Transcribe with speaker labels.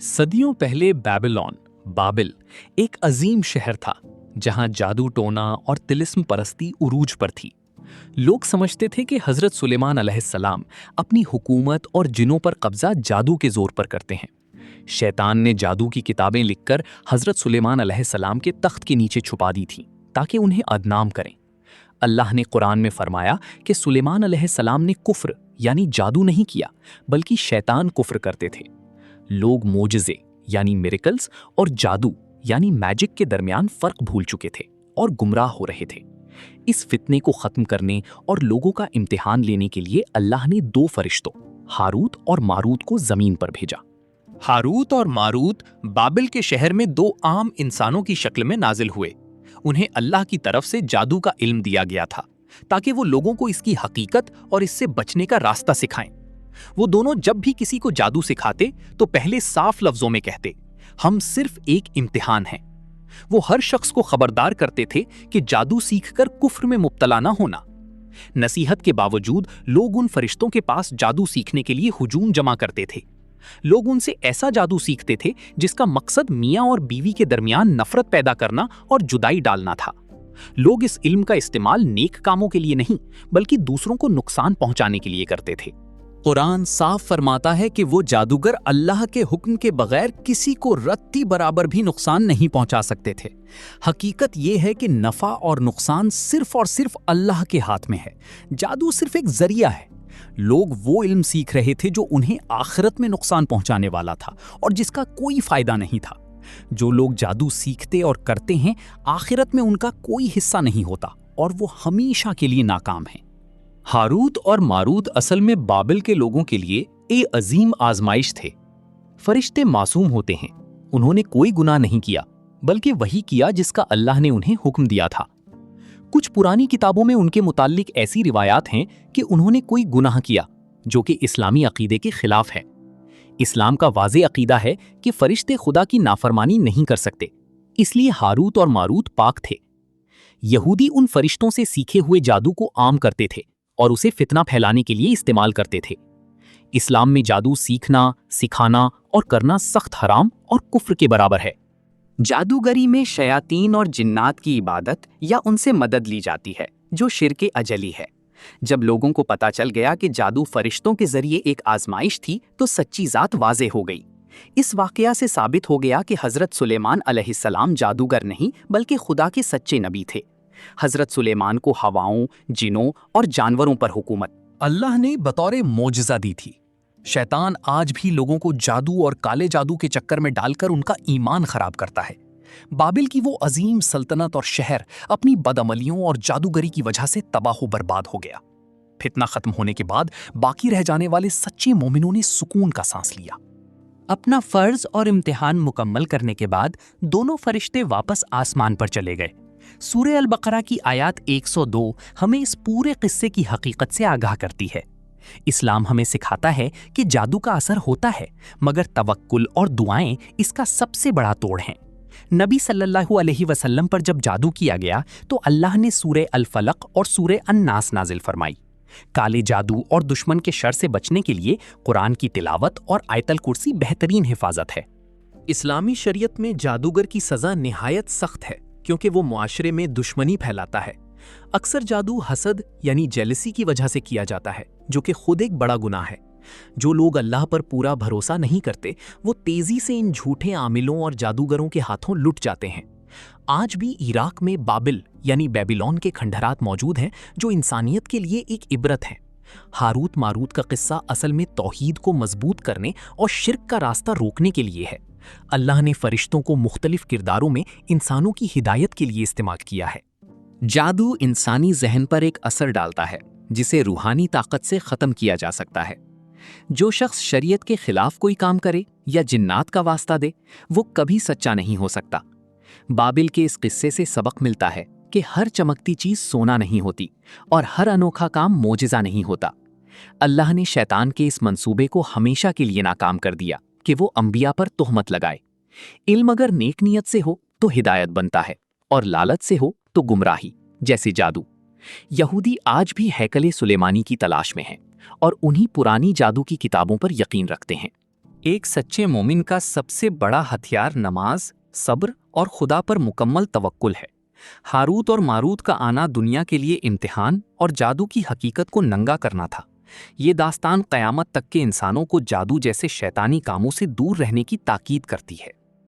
Speaker 1: صدیوں پہلے بیبلون بابل ایک عظیم شہر تھا جہاں جادو ٹونا اور طلسم پرستی عروج پر تھی۔ لوگ سمجھتے تھے کہ حضرت سلیمان علیہ السلام اپنی حکومت اور جنوں پر قبضہ جادو کے زور پر کرتے ہیں۔ شیطان نے جادو کی کتابیں لکھ کر حضرت سلیمان علیہ السلام کے تخت کے نیچے چھپا دی تھیں تاکہ انہیں بدنام کریں۔ اللہ نے قرآن میں فرمایا کہ سلیمان علیہ السلام نے کفر یعنی جادو نہیں کیا بلکہ شیطان کفر کرتے تھے۔ لوگ معجزے یعنی میریکلز اور جادو یعنی میجک کے درمیان فرق بھول چکے تھے اور گمراہ ہو رہے تھے۔ اس فتنے کو ختم کرنے اور لوگوں کا امتحان لینے کے لیے اللہ نے دو فرشتوں ہاروت اور ماروت کو زمین پر بھیجا۔
Speaker 2: ہاروت اور ماروت بابل کے شہر میں دو عام انسانوں کی شکل میں نازل ہوئے۔ انہیں اللہ کی طرف سے جادو کا علم دیا گیا تھا تاکہ وہ لوگوں کو اس کی حقیقت اور اس سے بچنے کا راستہ سکھائیں۔ وہ دونوں جب بھی کسی کو جادو سکھاتے تو پہلے صاف لفظوں میں کہتے، ہم صرف ایک امتحان ہیں۔ وہ ہر شخص کو خبردار کرتے تھے کہ جادو سیکھ کر کفر میں مبتلا نہ ہونا۔ نصیحت کے باوجود لوگ ان فرشتوں کے پاس جادو سیکھنے کے لیے ہجوم جمع کرتے تھے۔ لوگ ان سے ایسا جادو سیکھتے تھے جس کا مقصد میاں اور بیوی کے درمیان نفرت پیدا کرنا اور جدائی ڈالنا تھا۔ لوگ اس علم کا استعمال نیک کاموں کے لیے نہیں بلکہ دوسروں کو نقصان پہنچانے کے لیے کرتے تھے۔
Speaker 1: قرآن صاف فرماتا ہے کہ وہ جادوگر اللہ کے حکم کے بغیر کسی کو رتی برابر بھی نقصان نہیں پہنچا سکتے تھے۔ حقیقت یہ ہے کہ نفع اور نقصان صرف اور صرف اللہ کے ہاتھ میں ہے۔ جادو صرف ایک ذریعہ ہے۔ لوگ وہ علم سیکھ رہے تھے جو انہیں آخرت میں نقصان پہنچانے والا تھا اور جس کا کوئی فائدہ نہیں تھا۔ جو لوگ جادو سیکھتے اور کرتے ہیں آخرت میں ان کا کوئی حصہ نہیں ہوتا اور وہ ہمیشہ کے لیے ناکام ہیں۔ ہاروت اور ماروت اصل میں بابل کے لوگوں کے لیے ایک عظیم آزمائش تھے۔ فرشتے معصوم ہوتے ہیں، انہوں نے کوئی گناہ نہیں کیا بلکہ وہی کیا جس کا اللہ نے انہیں حکم دیا تھا۔ کچھ پرانی کتابوں میں ان کے متعلق ایسی روایات ہیں کہ انہوں نے کوئی گناہ کیا جو کہ اسلامی عقیدے کے خلاف ہے۔ اسلام کا واضح عقیدہ ہے کہ فرشتے خدا کی نافرمانی نہیں کر سکتے، اس لیے ہاروت اور ماروت پاک تھے۔ یہودی ان فرشتوں سے سیکھے ہوئے جادو کو عام کرتے تھے اور اسے فتنہ پھیلانے کے لیے استعمال کرتے تھے۔ اسلام میں جادو سیکھنا، سکھانا اور کرنا سخت حرام اور کفر کے برابر ہے۔
Speaker 3: جادوگری میں شیاطین اور جنات کی عبادت یا ان سے مدد لی جاتی ہے جو شرک اجلی ہے۔ جب لوگوں کو پتہ چل گیا کہ جادو فرشتوں کے ذریعے ایک آزمائش تھی تو سچی ذات واضح ہو گئی۔ اس واقعہ سے ثابت ہو گیا کہ حضرت سلیمان علیہ السلام جادوگر نہیں بلکہ خدا کے سچے نبی تھے۔ حضرت سلیمان کو ہواؤں، جنوں اور جانوروں پر حکومت
Speaker 1: اللہ نے بطور معجزہ دی تھی۔ شیطان آج بھی لوگوں کو جادو اور کالے جادو کے چکر میں ڈال کر ان کا ایمان خراب کرتا ہے۔ بابل کی وہ عظیم سلطنت اور شہر اپنی بدعملیوں اور جادوگری کی وجہ سے تباہ و برباد ہو گیا۔ فتنہ ختم ہونے کے بعد باقی رہ جانے والے سچے مومنوں نے سکون کا سانس لیا۔
Speaker 3: اپنا فرض اور امتحان مکمل کرنے کے بعد دونوں فرشتے واپس آسمان پر چلے گئے۔ سورہ البقرہ کی آیات 102 ہمیں اس پورے قصے کی حقیقت سے آگاہ کرتی ہے۔ اسلام ہمیں سکھاتا ہے کہ جادو کا اثر ہوتا ہے مگر توکل اور دعائیں اس کا سب سے بڑا توڑ ہیں۔ نبی صلی اللہ علیہ وسلم پر جب جادو کیا گیا تو اللہ نے سورہ الفلق اور سورہ الناس نازل فرمائی۔ کالے جادو اور دشمن کے شر سے بچنے کے لیے قرآن کی تلاوت اور آیت الکرسی بہترین حفاظت ہے۔
Speaker 2: اسلامی شریعت میں جادوگر کی سزا نہایت سخت ہے کیونکہ وہ معاشرے میں دشمنی پھیلاتا ہے۔ اکثر جادو حسد یعنی جیلسی کی وجہ سے کیا جاتا ہے جو کہ خود ایک بڑا گناہ ہے۔ جو لوگ اللہ پر پورا بھروسہ نہیں کرتے وہ تیزی سے ان جھوٹے عاملوں اور جادوگروں کے ہاتھوں لٹ جاتے ہیں۔ آج بھی عراق میں بابل یعنی بیبلون کے کھنڈرات موجود ہیں جو انسانیت کے لیے ایک عبرت ہیں۔ ہاروت ماروت کا قصہ اصل میں توحید کو مضبوط کرنے اور شرک کا راستہ روکنے کے لیے ہے۔ اللہ نے فرشتوں کو مختلف کرداروں میں انسانوں کی ہدایت کے لیے استعمال کیا ہے۔
Speaker 3: جادو انسانی ذہن پر ایک اثر ڈالتا ہے جسے روحانی طاقت سے ختم کیا جا سکتا ہے۔ جو شخص شریعت کے خلاف کوئی کام کرے یا جنات کا واسطہ دے وہ کبھی سچا نہیں ہو سکتا۔ بابل کے اس قصے سے سبق ملتا ہے کہ ہر چمکتی چیز سونا نہیں ہوتی اور ہر انوکھا کام معجزہ نہیں ہوتا۔ اللہ نے شیطان کے اس منصوبے کو ہمیشہ کے لیے ناکام کر دیا کہ وہ انبیاء پر تہمت لگائے۔ علم اگر نیک نیت سے ہو تو ہدایت بنتا ہے اور لالچ سے ہو تو گمراہی، جیسے جادو۔ یہودی آج بھی ہیکل سلیمانی کی تلاش میں ہیں اور انہی پرانی جادو کی کتابوں پر یقین رکھتے ہیں۔ ایک سچے مومن کا سب سے بڑا ہتھیار نماز، صبر اور خدا پر مکمل توکل ہے۔ ہاروت اور ماروت کا آنا دنیا کے لیے امتحان اور جادو کی حقیقت کو ننگا کرنا تھا۔ یہ داستان قیامت تک کے انسانوں کو جادو جیسے شیطانی کاموں سے دور رہنے کی تاکید کرتی ہے۔